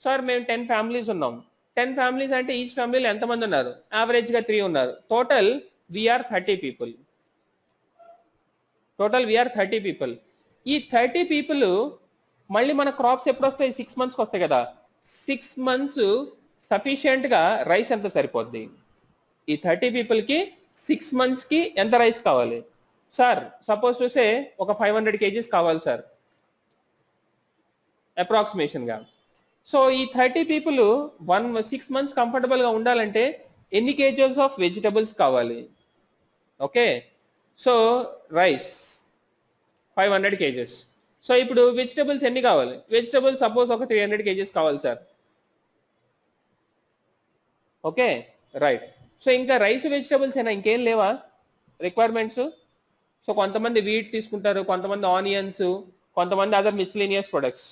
Sir మేము 10 families ఉన్నాం. 10 families అంటే ఈచ్ ఫ్యామిలీలో ఎంతమంది ఉన్నారు? యావరేజ్గా 3 ఉన్నారు. Total we are 30 people. Total we are 30 people. ఈ 30 పీపుల్ మళ్ళీ మన క్రాప్స్ ఎప్పుడు వస్తాయి? 6 మంత్స్కి వస్తాయి కదా. 6 మంత్స్ సఫిషియెంట్గా రైస్ ఎంత సరిపోద్ది? ఈ 30 పీపుల్కి 6 మంత్స్కి ఎంత రైస్ కావాలి? సార్ సపోజ్ చూసే ఒక 500 kgs కావాలి సార్ అప్రాక్సిమేషన్గా. సో ఈ 30 పీపుల్ 6 మంత్స్ కంఫర్టబుల్గా ఉండాలంటే ఎన్ని కేజీస్ ఆఫ్ వెజిటబుల్స్ కావాలి? Okay, so rice 500 kgs. So ఇప్పుడు వెజిటబుల్స్ ఎన్ని కావాలి? వెజిటబుల్స్ సపోజ్ ఒక 300 kgs కావాలి సార్. Okay right. సో ఇంకా రైస్ వెజిటబుల్స్ అయినా ఇంకేం లేవా రిక్వైర్మెంట్స్? సో కొంతమంది వీట్ తీసుకుంటారు, కొంతమంది ఆనియన్స్, కొంతమంది అదర్ మిస్లీనియస్ ప్రొడక్ట్స్,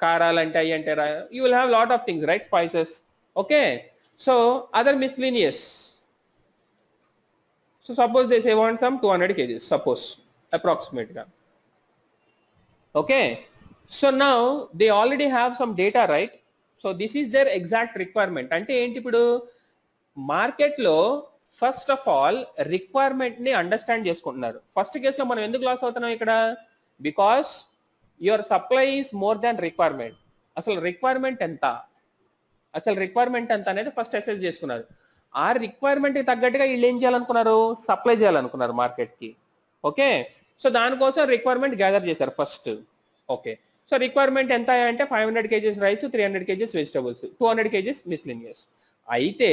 కారాలు అంటే అవి అంటే you will have lot of things right, spices. Okay, so other miscellaneous. So suppose they say want some 200 kgs suppose approximate గా. Okay, so now they already have some data, right? So this is their exact requirement. అంటే ఏంటి ఇప్పుడు మార్కెట్లో first of all requirement ని understand చేసుకుంటున్నారు. First కేసులో మనం ఎందుకు లాస్ అవుతున్నాం ఇక్కడ? Because your supply is more than requirement. అసలు రిక్వైర్మెంట్ ఎంత అనేది ఫస్ట్ అసెస్ చేసుకున్నారు. ఆ రిక్వైర్మెంట్ కి తగ్గట్టుగా వీళ్ళు ఏం చేయాలనుకున్నారు? సప్లై చేయాలనుకున్నారు మార్కెట్ కి. ఓకే, సో దానికోసం రిక్వైర్మెంట్ గ్యాదర్ చేశారు ఫస్ట్. ఓకే, సో రిక్వైర్మెంట్ ఎంత అంటే 500 kgs rice, 300 kgs vegetables, 200 kgs miscellaneous. అయితే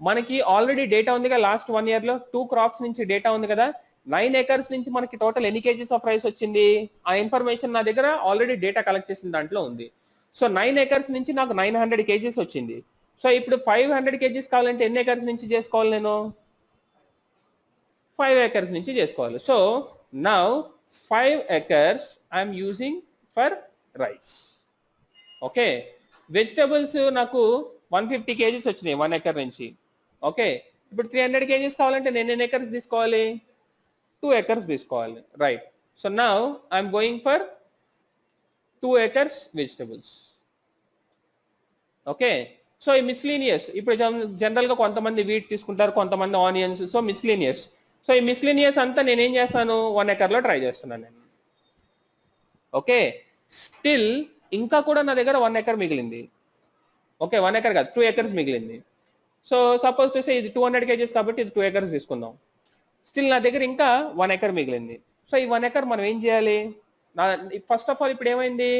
మనకి ఆల్రెడీ డేటా ఉంది కదా, లాస్ట్ 1 year లో 2 crops నుంచి డేటా ఉంది కదా. 9 acres నుంచి మనకి టోటల్ ఎన్ని కేజీస్ ఆఫ్ రైస్ వచ్చింది? ఆ ఇన్ఫర్మేషన్ నా దగ్గర ఆల్రెడీ డేటా కలెక్ట్ చేసిన దాంట్లో ఉంది. సో 9 acres నుంచి నాకు 900 kgs వచ్చింది. సో ఇప్పుడు 500 kgs కావాలంటే ఎన్ని acres నుంచి చేసుకోవాలి? నేను 5 acres నుంచి చేసుకోవాలి. So now 5 acres I'm using for rice. Okay, vegetables నాకు 150 kgs వచ్చినాయి 1 acre నుంచి. ఓకే, ఇప్పుడు 300 kgs కావాలంటే నేను ఎన్ని acres తీసుకోవాలి? 2 acres తీసుకోవాలి, right. So now I'm going for 2 acres vegetables. Okay, so ఈ మిస్లీనియస్ ఇప్పుడు జనరల్ గా కొంతమంది వీట్ తీసుకుంటారు, కొంతమంది ఆనియన్స్, సో మిస్లీనియస్. సో ఈ మిస్లీనియస్ అంతా నేను ఏం చేస్తాను? 1 acre లో ట్రై చేస్తున్నాను నేను. ఓకే, స్టిల్ ఇంకా కూడా నా దగ్గర 1 acre మిగిలింది. ఓకే, 1 acre కాదు 2 acres మిగిలింది. సో సపోజ్ చూస్తే ఇది 200 kgs కాబట్టి ఇది 2 acres తీసుకుందాం. స్టిల్ నా దగ్గర ఇంకా 1 acre మిగిలింది. సో ఈ 1 acre మనం ఏం చేయాలి? ఫస్ట్ ఆఫ్ ఆల్ ఇప్పుడు ఏమైంది?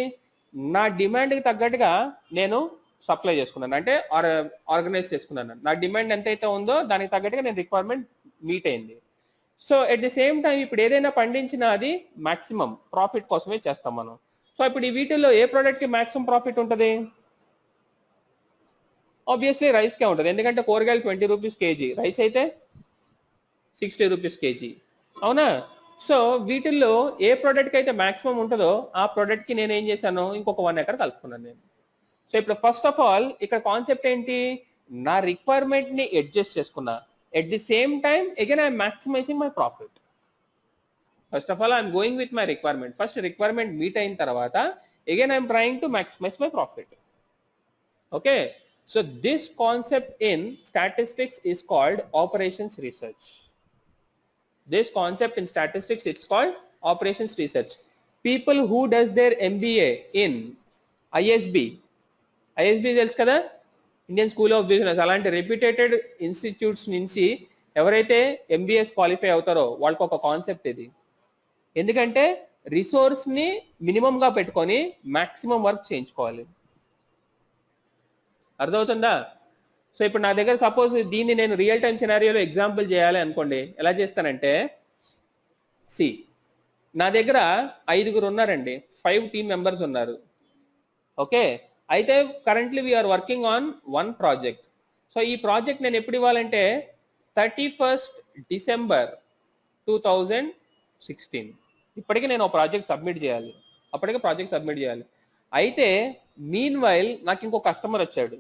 నా డిమాండ్కి తగ్గట్టుగా నేను సప్లై చేసుకున్నాను, అంటే ఆర్గనైజ్ చేసుకున్నాను. నా డిమాండ్ ఎంతైతే ఉందో దానికి తగ్గట్టుగా నేను రిక్వైర్మెంట్ మీట్ అయింది. So at the same time ఇప్పుడు ఏదైనా పండించిన అది మాక్సిమం ప్రాఫిట్ కోసమే చేస్తాం మనం. సో ఇప్పుడు ఈ వీటిల్లో ఏ ప్రోడక్ట్ కి మాక్సిమం ప్రాఫిట్ ఉంటుంది? ఆబ్వియస్లీ రైస్ కే ఉంటుంది, ఎందుకంటే కూరగాయలు 20 రూపీస్ కేజీ, రైస్ అయితే 60 రూపీస్ కేజీ, అవునా? సో వీటిల్లో ఏ ప్రోడక్ట్ కి అయితే మాక్సిమం ఉంటుందో ఆ ప్రోడక్ట్ కి నేను ఏం చేశాను? ఇంకొక 1 acre కలుపుకున్నాను నేను. సో ఇప్పుడు ఫస్ట్ ఆఫ్ ఆల్ ఇక్కడ కాన్సెప్ట్ ఏంటి? నా రిక్వైర్మెంట్ ని అడ్జస్ట్ చేసుకున్నా. At the same time again I'm maximising my profit. First of all I'm going with my requirement. First requirement meet అయిన తర్వాత again I'm trying to maximise my profit. Okay, so this concept in statistics is called operations research. This concept in statistics it's called operations research. People who does their MBA in ISB తెలుసు కదా, Indian school of business, అలాంటి reputed institutes నుంచి ఎవరైతే MBS qualify అవుతారో వాళ్ళకి ఒక concept ఇది. ఎందుకంటే రిసోర్స్ ని మినిమం గా పెట్టుకొని మాక్సిమం వర్క్ చేయించుకోవాలి. అర్థమవుతుందా? సో ఇప్పుడు నా దగ్గర సపోజ్ దీన్ని నేను రియల్ టైం సినారియోలో ఎగ్జాంపుల్ చేయాలి అనుకోండి, ఎలా చేస్తానంటే నా దగ్గర 5 ఉన్నారండి, 5 టీమ్ మెంబర్స్ ఉన్నారు. ఓకే, అయితే currently we are working on 1 project. So ఈ ప్రాజెక్ట్ నేను ఎప్పుడు ఇవ్వాలంటే 31st December 2016 ఇప్పటికీ నేను ఒక ప్రాజెక్ట్ సబ్మిట్ చేయాలి, అప్పటికే ప్రాజెక్ట్ సబ్మిట్ చేయాలి. అయితే మీన్ వైల్ నాకు ఇంకో కస్టమర్ వచ్చాడు.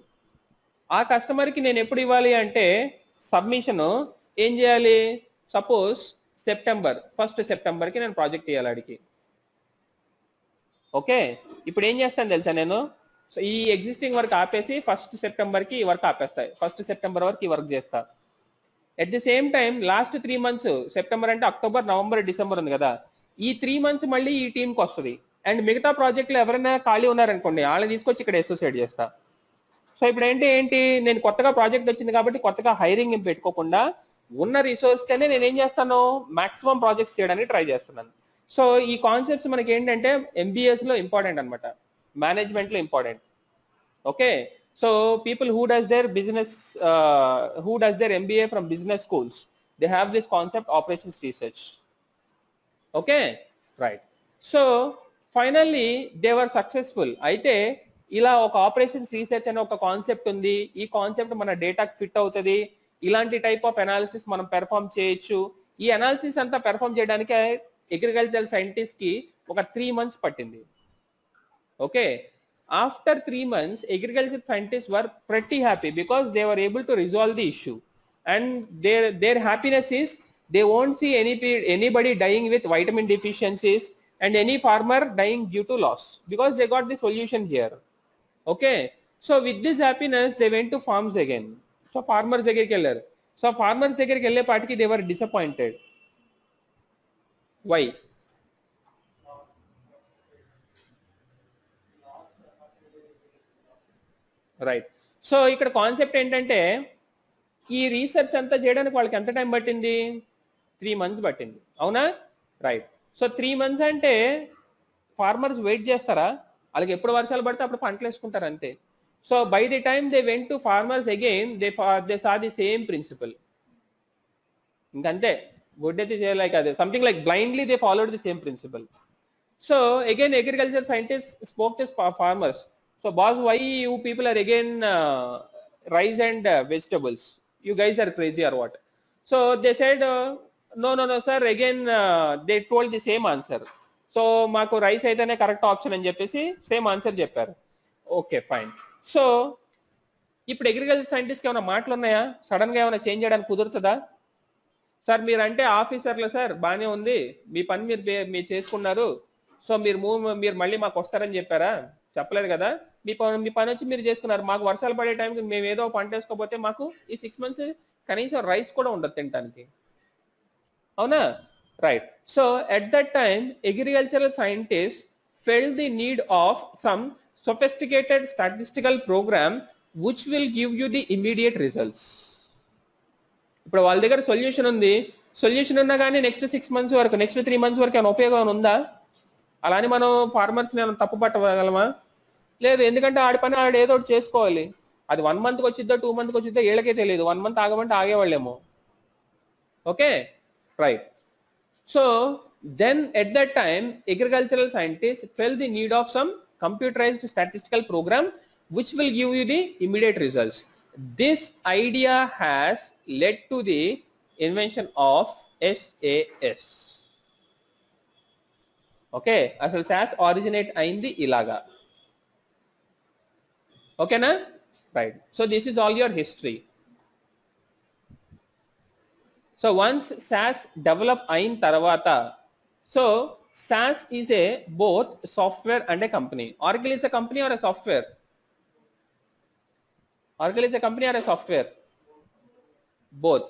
ఆ కస్టమర్కి నేను ఎప్పుడు ఇవ్వాలి అంటే సబ్మిషన్ ఏం చేయాలి? సపోజ్ 1st September కి నేను ప్రాజెక్ట్ ఇవ్వాలి అడిగి. ఓకే, ఇప్పుడు ఏం చేస్తాను తెలుసా? నేను సో ఈ ఎగ్జిస్టింగ్ వర్క్ ఆపేసి 1st September కి ఈ వర్క్ ఆపేస్తాయి. 1st September వరకు ఈ వర్క్ చేస్తా. At the same time last 3 months, September అంటే అక్టోబర్, నవంబర్, డిసెంబర్ ఉంది కదా, ఈ 3 months మళ్ళీ ఈ టీంకి వస్తుంది. అండ్ మిగతా ప్రాజెక్టులు ఎవరైనా ఖాళీ ఉన్నారనుకోండి, వాళ్ళని తీసుకొచ్చి ఇక్కడ అసోసియేట్ చేస్తా. సో ఇప్పుడు ఏంటి నేను కొత్తగా ప్రాజెక్ట్ వచ్చింది కాబట్టి కొత్తగా హైరింగ్ ఏం పెట్టుకోకుండా ఉన్న రిసోర్స్ కనే నేను ఏం చేస్తాను, మాక్సిమం ప్రాజెక్ట్స్ చేయడానికి ట్రై చేస్తున్నాను. సో ఈ కాన్సెప్ట్స్ మనకి ఏంటంటే ఎంబీఏస్ లో ఇంపార్టెంట్ అనమాట, మేనేజ్మెంట్ లో important. Okay, so people who does their MBA from business schools, they have this concept operations research. Okay, right. So finally they were successful. అయితే ఇలా ఒక ఆపరేషన్స్ రీసెర్చ్ అనే ఒక కాన్సెప్ట్ ఉంది, ఈ కాన్సెప్ట్ మన డేటాకి ఫిట్ అవుతుంది, ఇలాంటి టైప్ ఆఫ్ అనాలిసిస్ మనం పెర్ఫామ్ చేయొచ్చు. ఈ అనాలిసిస్ అంతా పెర్ఫామ్ చేయడానికి అగ్రికల్చరల్ సైంటిస్ట్ కి ఒక 3 months పట్టింది. Okay, after 3 months agriculture scientists were pretty happy because they were able to resolve the issue, and their happiness is they won't see anybody dying with vitamin deficiencies and any farmer dying due to loss because they got the solution here. Okay, so with this happiness they went to farms again. So farmers దగ్గరికి వెళ్ళారు. So farmers దగ్గరికి వెళ్ళే పాటికి they were disappointed. Why? Right. So ఇక్కడ concept ఏంటంటే ఈ research అంతా చేయడానికి వాళ్ళకి ఎంత టైం పట్టింది, 3 months పట్టింది, అవునా? రైట్. సో 3 months అంటే ఫార్మర్స్ వెయిట్ చేస్తారా? వాళ్ళకి ఎప్పుడు వర్షాలు పడితే అప్పుడు పంటలు వేసుకుంటారు అంతే. So by the time they went to farmers again, they saw the same principle. ఇంకంతే, గుడ్డెత్తి చేయలేక అదే something like blindly they followed the same principle. So again agriculture scientist spoke to farmers. So boss, why you people are again rice and vegetables? You guys are crazy or what? So they said, no sir, again they told the same answer. So మాకు rice అయితేనే correct option అని చెప్పేసి same answer చెప్పారు. Okay fine. So ఇప్పుడు agriculture scientist ఏమైనా మాటలు ఉన్నాయా? Sudden గా ఏమైనా చేంజ్ చేయడానికి కుదురుతుందా? సార్ మీరంటే ఆఫీసర్లు సార్, బాగానే ఉంది, మీ పని మీరు చేసుకున్నారు, సో మీరు మళ్ళీ మాకు వస్తారని చెప్పారా? చెప్పలేదు కదా. మీ పని వచ్చి మీరు చేసుకున్నారు, మాకు వర్షాలు పడే టైంకి మేము ఏదో పంట వేసుకోకపోతే మాకు ఈ 6 months కనీసం రైస్ కూడా ఉండదు తినడానికి, అవునా? Right. So at that time agricultural scientist felt the need of some sophisticated statistical program which will give you the immediate results. ఇప్పుడు వాళ్ళ దగ్గర సొల్యూషన్ ఉంది, సొల్యూషన్ ఉన్నా కానీ నెక్స్ట్ 6 months వరకు, నెక్స్ట్ 3 months వరకు ఏమైనా ఉపయోగం ఉందా? అలానే మనం ఫార్మర్స్ తప్పు పట్టగలమా? లేదు, ఎందుకంటే ఆడి పని ఆడు ఏదో ఒకటి చేసుకోవాలి. అది 1 month వచ్చిద్దో 2 months వచ్చిద్దో ఏళ్ళకే తెలియదు, 1 month ఆగమంటే ఆగేవాళ్ళేమో. Okay right. So then at that time agricultural scientist fell the need of some computerized statistical program which will give you the immediate results. This idea has led to the invention of SAS. Okay, అసలు SAS originate అయింది ఇలాగా. ఓకేనా? Right. So this is all your history. So once SAS develop అయిన తర్వాత, so SAS is a both software and a company. Oracle is a company or a software? Oracle is a company or a software? Both.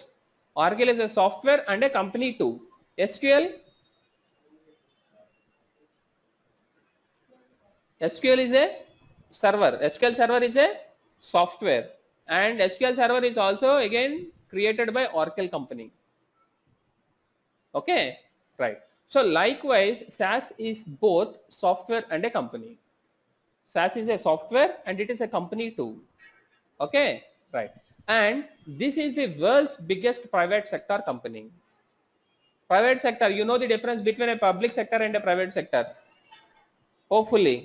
Oracle is a software and a company too. SQL? SQL is a server. SQL server is a software, and SQL server is also again created by Oracle company. Okay, right. So likewise SAS is both software and a company. SAS is a software and it is a company too. Okay, right. And this is the world's biggest private sector company. Private sector, you know the difference between a public sector and a private sector? Hopefully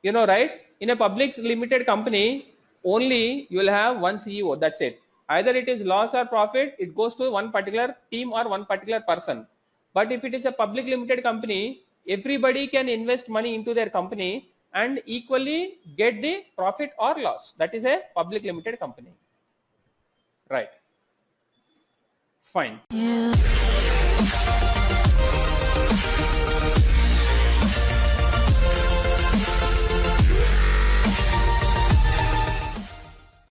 you know, right? In a public limited company only you will have one CEO, that's it. Either it is loss or profit, it goes to one particular team or one particular person. But if it is a public limited company, everybody can invest money into their company and equally get the profit or loss. That is a public limited company, right? Fine. Yeah.